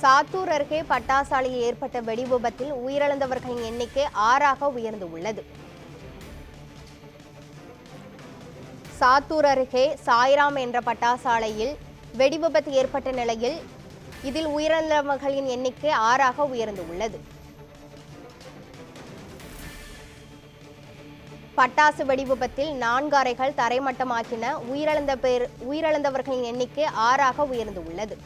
சாத்தூர் அருகே பட்டாசாலையில் ஏற்பட்ட வெடிவிபத்தில் உயிரிழந்தவர்களின் எண்ணிக்கை 6ஆக உயர்ந்துள்ளது. சாத்தூர் அருகே சாய்ராம் என்ற பட்டாசாலையில் வெடிவிபத்து ஏற்பட்ட நிலையில் இதில் உயிரிழந்தவர்களின் எண்ணிக்கை 6ஆக உயர்ந்துள்ளது. பட்டாசு வெடிவிபத்தில் 4 அறைகள் தரைமட்டமாக்கின. உயிரிழந்தவர்களின் எண்ணிக்கை 6ஆக உயர்ந்துள்ளது.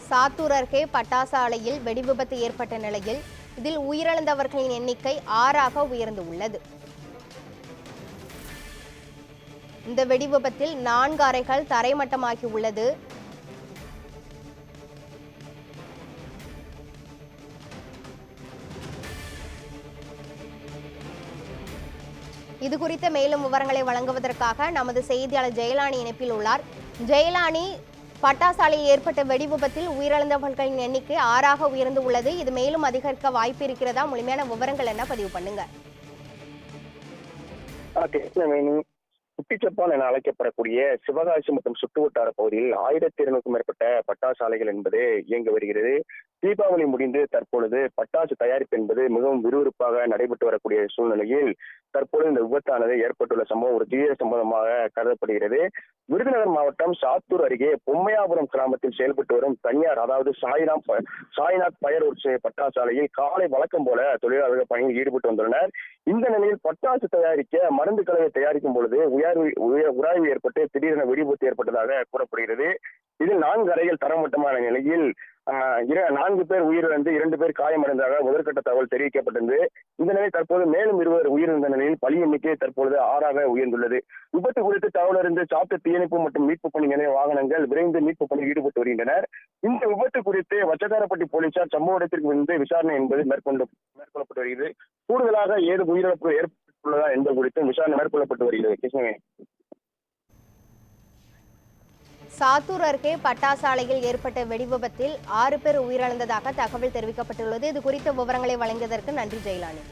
சாத்தூர் அருகே பட்டாசாலையில் வெடிவிபத்து ஏற்பட்ட நிலையில் இதில் உயிரிழந்தவர்களின் எண்ணிக்கை 6ஆக உயர்ந்துள்ளது. இந்த வெடிவிபத்தில் 4 அறைகள் தரைமட்டமாகி உள்ளது. இது குறித்த மேலும் விவரங்களை வழங்குவதற்காக நமது செய்தியாளர் ஜெயலானி இணைப்பில் உள்ளார். ஜெயலானி, பட்டாசாலையில் ஏற்பட்ட வெடிவிபத்தில் உயிரிழந்தவர்களின் எண்ணிக்கை 6ஆக உயர்ந்து உள்ளது. இது மேலும் அதிகரிக்க வாய்ப்பு இருக்கிறதா? முழுமையான விவரங்கள் என்ன பதிவு பண்ணுங்க. குட்டிச்சப்பான் என அழைக்கப்படக்கூடிய சிவகாசி மற்றும் சுற்றுவட்டார பகுதியில் 1200க்கும் மேற்பட்ட பட்டாசாலைகள் என்பது இயங்கி வருகிறது. தீபாவளி முடிந்து தற்பொழுது பட்டாசு தயாரிப்பு என்பது மிகவும் விறுவிறுப்பாக நடைபெற்று வரக்கூடிய சூழ்நிலையில் தற்பொழுது இந்த விபத்தானது ஏற்பட்டுள்ள சம்பவம் ஒரு தீவிர சம்பவமாக கருதப்படுகிறது. விருதுநகர் மாவட்டம் சாத்தூர் அருகே பொம்மையாபுரம் கிராமத்தில் செயல்பட்டு வரும் தனியார், அதாவது சாய்நாத் பயர் பட்டாசாலையில் காலை வழக்கம் போல தொழிலாளர்கள் பணியில் ஈடுபட்டு வந்துள்ளனர். இந்த நிலையில் பட்டாசு தயாரிக்க மருந்து கலவை தயாரிக்கும் பொழுது உராய்வு ஏற்பட்டு திடீரென வெடிவிபத்து ஏற்பட்டதாக கூறப்படுகிறது. இதில் 4 அறைகள் தரமட்டமான நிலையில் 4 பேர் உயிரிழந்து 2 பேர் காயமடைந்ததாக முதற்கட்ட தகவல் தெரிவிக்கப்பட்டது. இந்த நிலையில் தற்போது மேலும் 20 உயிரிழந்த நிலையில் பலி எண்ணிக்கை தற்பொழுது 6ஆக உயர்ந்துள்ளது. விபத்து குறித்து தகவல் அறிந்து சாத்தூர் தீயணைப்பு மற்றும் மீட்பு பணி நிலைய வாகனங்கள் விரைந்து மீட்பு பணியில் ஈடுபட்டு வருகின்றனர். இந்த விபத்து குறித்து வச்சக்காரப்பட்டி போலீசார் சம்பவ இடத்திற்கு வந்து விசாரணை என்பது மேற்கொள்ளப்பட்டு வருகிறது. கூடுதலாக ஏதும் உயிரிழப்பு ஏற்பட்டுள்ளதா என்பது குறித்து விசாரணை மேற்கொள்ளப்பட்டு வருகிறது. கிருஷ்ணவேணி. சாத்தூர் அருகே பட்டாசாலையில் ஏற்பட்ட வெடிவிபத்தில் 6 பேர் உயிரிழந்ததாக தகவல் தெரிவிக்கப்பட்டுள்ளது. இது குறித்த விவரங்களை வழங்கியதற்கு நன்றி ஜெயலானி.